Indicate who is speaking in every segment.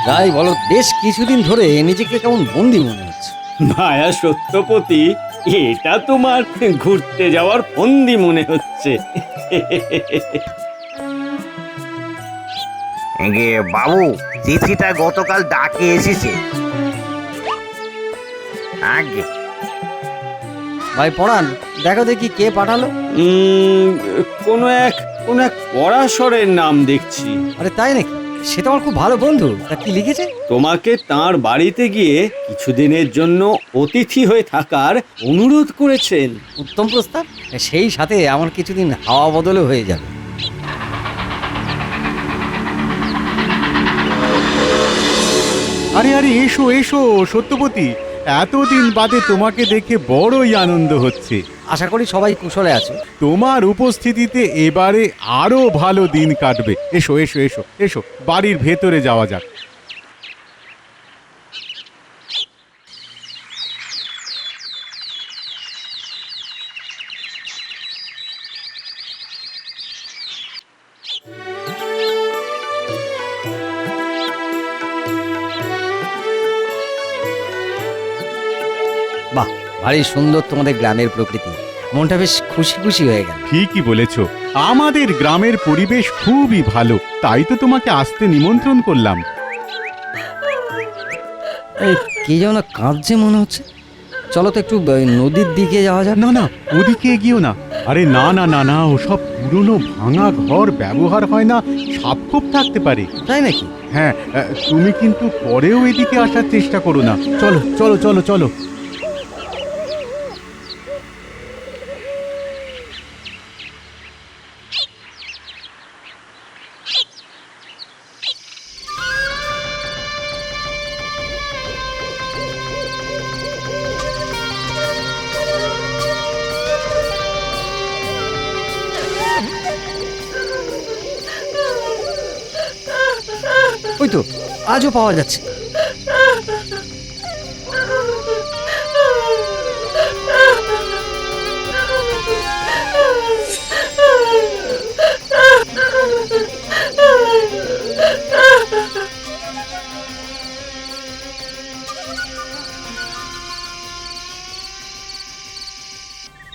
Speaker 1: যাই বলো, বেশ কিছুদিন ধরে নিজেকে কেমন বন্দি মনে হচ্ছে।
Speaker 2: ভায়া সত্যপতি, এটা তোমার ঘুরতে যাওয়ার ফন্দি মনে হচ্ছে।
Speaker 3: এগে বাবু, চিঠিটা গতকাল ডাকে এসেছে। আগে
Speaker 1: ভাই পড়ান, দেখো দেখি কে পাঠালো।
Speaker 2: কোনো এক পরাশরের নাম দেখছি।
Speaker 1: আরে তাই নাকি? সে তো আমার খুব ভালো বন্ধু। তা কি লিখেছে?
Speaker 2: তোমাকে তার বাড়িতে গিয়ে কিছুদিনের জন্য অতিথি হয়ে থাকার অনুরোধ করেছেন।
Speaker 1: উত্তম প্রস্তাব। সেই সাথে আমার কিছুদিন হাওয়া বদলও হয়ে যাবে।
Speaker 4: আরে আরে, এসো এসো সত্যপতি, এতদিন বাদে তোমাকে দেখে বড়ই আনন্দ হচ্ছে।
Speaker 1: আশা করি সবাই কুশলে আছে।
Speaker 4: তোমার উপস্থিতিতে এবারে আরো ভালো দিন কাটবে। এসো এসো এসো এসো, বাড়ির ভেতরে যাওয়া যাক।
Speaker 1: বাহ, ভারী সুন্দর তোমাদের গ্রামের প্রকৃতি। মনটা বেশ খুশি খুশি হয়ে গেল।
Speaker 4: ঠিকই বলেছ, আমাদের গ্রামের পরিবেশ খুবই ভালো, তাই তো তোমাকে আসতে নিমন্ত্রণ করলাম।
Speaker 1: এই কে যেন কাঁদছে মনে হচ্ছে। চলো তো একটু নদীর দিকে যাওয়া যাক।
Speaker 4: না না, ওদিকে এগিয়েও না। আরে না না না না, ওসব পুরনো ভাঙা ঘর ব্যবহার হয় না, সাপখোপ থাকতে পারে।
Speaker 1: তাই নাকি?
Speaker 4: হ্যাঁ, তুমি কিন্তু পরেও এদিকে আসার চেষ্টা করো না। চলো চলো চলো চলো।
Speaker 1: ওই তো আজও পাওয়া যাচ্ছে।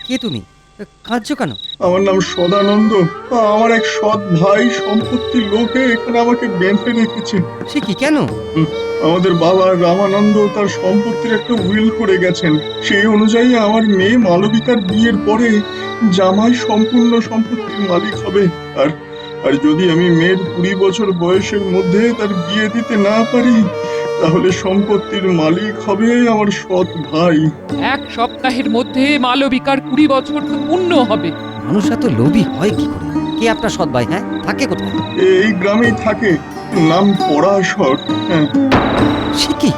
Speaker 1: কে তুমি? কাঁদছো কেন?
Speaker 5: আমার নাম সদানন্দ। আমার এক সৎ ভাই সম্পত্তির লোভে এখানে আমাকে বেঁধে রেখেছে।
Speaker 1: সে কি, কেন?
Speaker 5: আমাদের বাবা রামানন্দ তার সম্পত্তির একটা উইল করে গেছেন। সেই অনুযায়ী আমার মেয়ে মালবিকার বিয়ের পরে জামাই সম্পূর্ণ সম্পত্তির মালিক হবে। আর আর যদি আমি মেয়ের 20 বছর বয়সের মধ্যে তার বিয়ে দিতে না পারি, তাহলে সম্পত্তির মালিক হবে আমার সৎ ভাই।
Speaker 6: এক সপ্তাহের মধ্যে মালবিকার 20 বছর তো পূর্ণ হবে।
Speaker 1: মানুষ এত লোভী হয় কি করে? কে আপনার সৎ ভাই? হ্যাঁ, থাকে কোথায়?
Speaker 5: এই গ্রামেই থাকে, নাম পরাশর। হ্যাঁ।
Speaker 1: সে কি?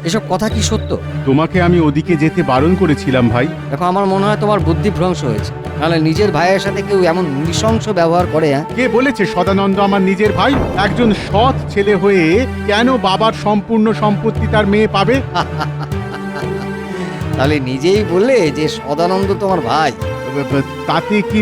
Speaker 1: এসব কথা কি সত্য?
Speaker 4: তোমাকে আমি ওদিকে যেতে বারণ করেছিলাম ভাই।
Speaker 1: দেখো, আমার মনে হয় তোমার বুদ্ধি ভ্রংশ হয়েছে। নাহলে নিজের ভাইয়ের সাথে কেউ এমন নৃশংস ব্যবহার করে? হ্যাঁ,
Speaker 4: কে বলেছে সদানন্দ আমার নিজের ভাই? একজন সৎ ছেলে হয়ে কেন বাবার সম্পূর্ণ সম্পত্তি তার মেয়ে পাবে?
Speaker 1: তাহলে নিজেই বললে যে সদানন্দ তোমার ভাই।
Speaker 4: তাতে কি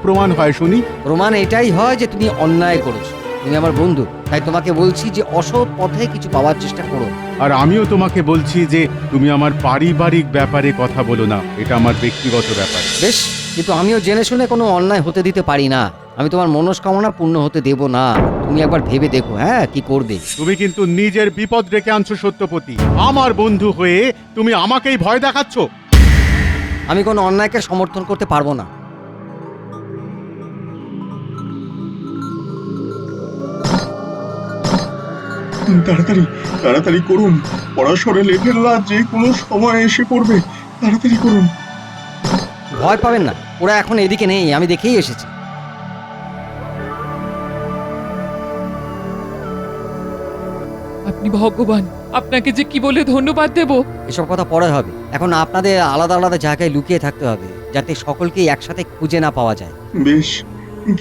Speaker 4: প্রমাণ হয় শুনি?
Speaker 1: প্রমাণ এটাই হয় যে তুমি অন্যায় করেছো। তুমি আমার বন্ধু, তাই তোমাকে বলছি যে অসৎ পথে কিছু পাওয়ার চেষ্টা করো।
Speaker 4: আর আমিও তোমাকে বলছি যে তুমি আমার পারিবারিক ব্যাপারে কথা বলো না, এটা আমার ব্যক্তিগত ব্যাপার।
Speaker 1: বেশ, কিন্তু আমিও জেনে শুনে কোনো অন্যায় হতে দিতে পারি না। আমি তোমার মনস্কামনা পূর্ণ হতে দেব না। তুমি একবার ভেবে দেখো, হ্যাঁ, কি করবে।
Speaker 4: তুমি কিন্তু নিজের বিপদ রেখে আনছো সত্যপতি। আমার বন্ধু হয়ে তুমি আমাকেই ভয় দেখাচ্ছ।
Speaker 1: আমি কোনো অন্যায়কে সমর্থন করতে পারবো না।
Speaker 5: তাড়াতাড়ি তাড়াতাড়ি করুন, পড়াশোনা লেভেলরা যে কোনো সময় এসে পড়বে। তাড়াতাড়ি করুন।
Speaker 1: ভয় পাবেন না, ওরা এখন এদিকে নেই, আমি দেখেই এসেছি।
Speaker 6: আপনি ভগবান, আপনাকে যে কি বলে ধন্যবাদ দেব।
Speaker 1: এসব কথা পরে হবে। এখন আপনাদের আলাদা আলাদা জায়গায় লুকিয়ে থাকতে হবে, যাতে সকলকেই একসাথে খুঁজে না পাওয়া যায়।
Speaker 5: বেশ,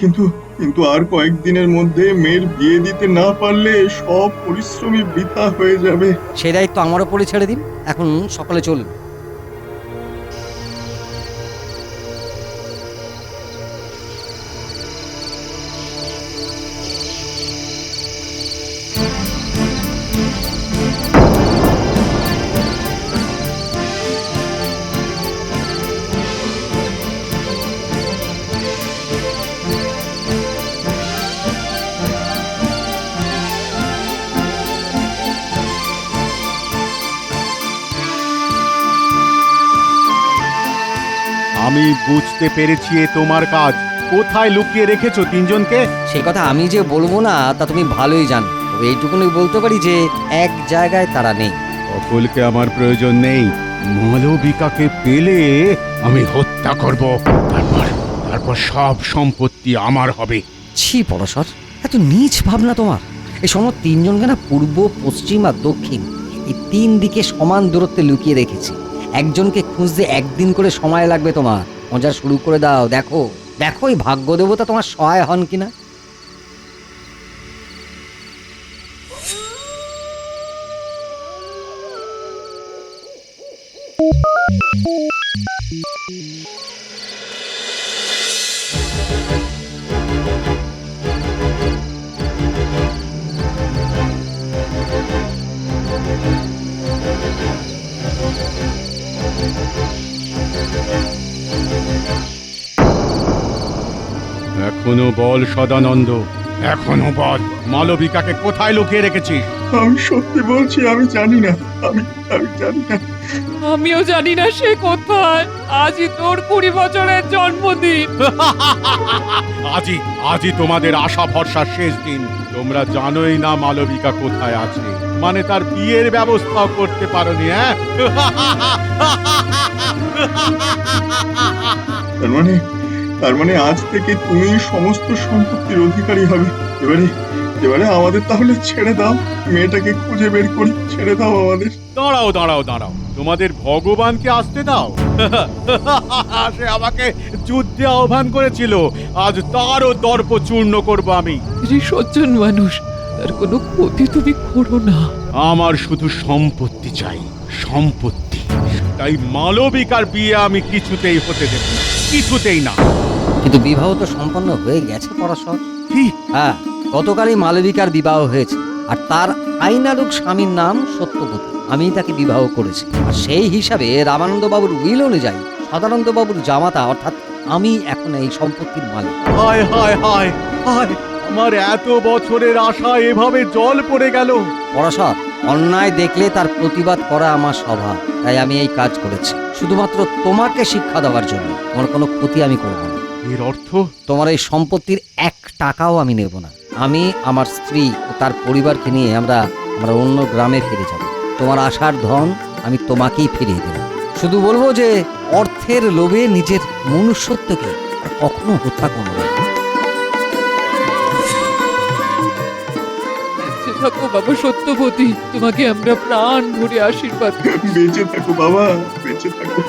Speaker 5: কিন্তু কিন্তু আর কয়েকদিনের মধ্যে মেয়ের বিয়ে দিতে না পারলে সব পরিশ্রমই বৃথা হয়ে যাবে।
Speaker 1: সেই দায়িত্ব আমার ওপরে ছেড়ে দিন। এখন সকালে চলুন।
Speaker 4: আমি বুঝতে পেরেছি এ তোমার কাজ। কোথায় লুকিয়ে রেখেছো তিনজনকে?
Speaker 1: সেই কথা আমি যে বলবো না তা তুমি ভালোই জানো। তবে এইটুকুনি বলতে পারি যে এক জায়গায় তারা নেই।
Speaker 4: সকলকে আমার প্রয়োজন নেই। মালবিকাকে পেলে আমি হত্যা করব। তারপর সব সম্পত্তি আমার হবে।
Speaker 1: ছি পরশর, এত নীচ ভাবনা তোমার। এই সময় তিনজনকে না পূর্ব, পশ্চিম আর দক্ষিণ এই 3 দিকে সমান দূরত্বে লুকিয়ে রেখেছি। একজনকে খুঁজতে 1 দিন করে সময় লাগবে তোমার। মজা শুরু করে দাও। দেখো দেখো এই ভাগ্য দেবতা তোমার সহায় হন কিনা।
Speaker 4: এখনো বল সদানন্দ, এখনো বল মালবিকাকে কোথায় লুকিয়ে রেখেছিস?
Speaker 5: আমি সত্যি বলছি, আমি জানি না। আমি জানি না।
Speaker 6: আমিও জানি না সে কোথায়। আজই তোর 20 বছরের জন্মদিন।
Speaker 4: আজই তোমাদের আশা ভরসার শেষ দিন। তোমরা জানোই না মালবিকা কোথায় আছে, মানে তার বিয়ের ব্যবস্থা করতে পারোনি। হ্যাঁ,
Speaker 5: তার মানে আজ থেকে তুমি সমস্ত সম্পত্তির অধিকারী হবে। এবারে আমাদের তাহলে ছেড়ে দাও, মেয়েটাকে খুঁজে বের করি। ছেড়ে দাও আমাদের।
Speaker 4: দাঁড়াও, তোমাদের ভগবানকে আসতে দাও। সে আমাকে যুদ্ধে আহ্বান করেছিল, আজ তারও দর্প চূর্ণ করবো আমি।
Speaker 6: সজ্জন মানুষ, তার কোনো ক্ষতি তুমি করো না।
Speaker 4: আমার শুধু সম্পত্তি চাই, সম্পত্তি। তাই মালবিকার বিয়ে আমি কিছুতেই হতে দেব না, কিছুতেই না।
Speaker 1: কিন্তু বিবাহ তো সম্পন্ন হয়ে গেছে পরশর।
Speaker 4: কি?
Speaker 1: হ্যাঁ, গতকালই মালবিকার বিবাহ হয়েছে। আর তার আইনারুক স্বামীর নাম সত্যবতী। আমি তাকে বিবাহ করেছি। আর সেই হিসাবে রামানন্দ বাবুর উইল অনুযায়ী সদানন্দ বাবুর জামাতা অর্থাৎ আমি এখন এই সম্পত্তির মালিক।
Speaker 4: হায় হায় হায় হায়, আমার এত বছরের আশা এভাবে জল পড়ে গেল।
Speaker 1: পরশর, অন্যায় দেখলে তার প্রতিবাদ করা আমার স্বভাব। তাই আমি এই কাজ করেছি শুধুমাত্র তোমাকে শিক্ষা দেওয়ার জন্য। তোমার কোনো ক্ষতি আমি করব না।
Speaker 4: এর অর্থ?
Speaker 1: তোমার এই সম্পত্তির 1 টাকাও আমি নেব না। আমি, আমার স্ত্রী ও তার পরিবারকে নিয়ে আমরা অন্য গ্রামে ফিরে যাব। তোমার আশার ধন আমি তোমাকেই ফিরিয়ে দেব। শুধু বলবো যে অর্থের লোভে নিজের মনুষ্যত্বকে আর কখনো হত্যা করো না।
Speaker 6: বেঁচে থাকো বাবা সত্যবতী, তোমাকে আমরা প্রাণ ভরে আশীর্বাদ করি।
Speaker 5: বেঁচে থাকো বাবা, বেঁচে থাকো।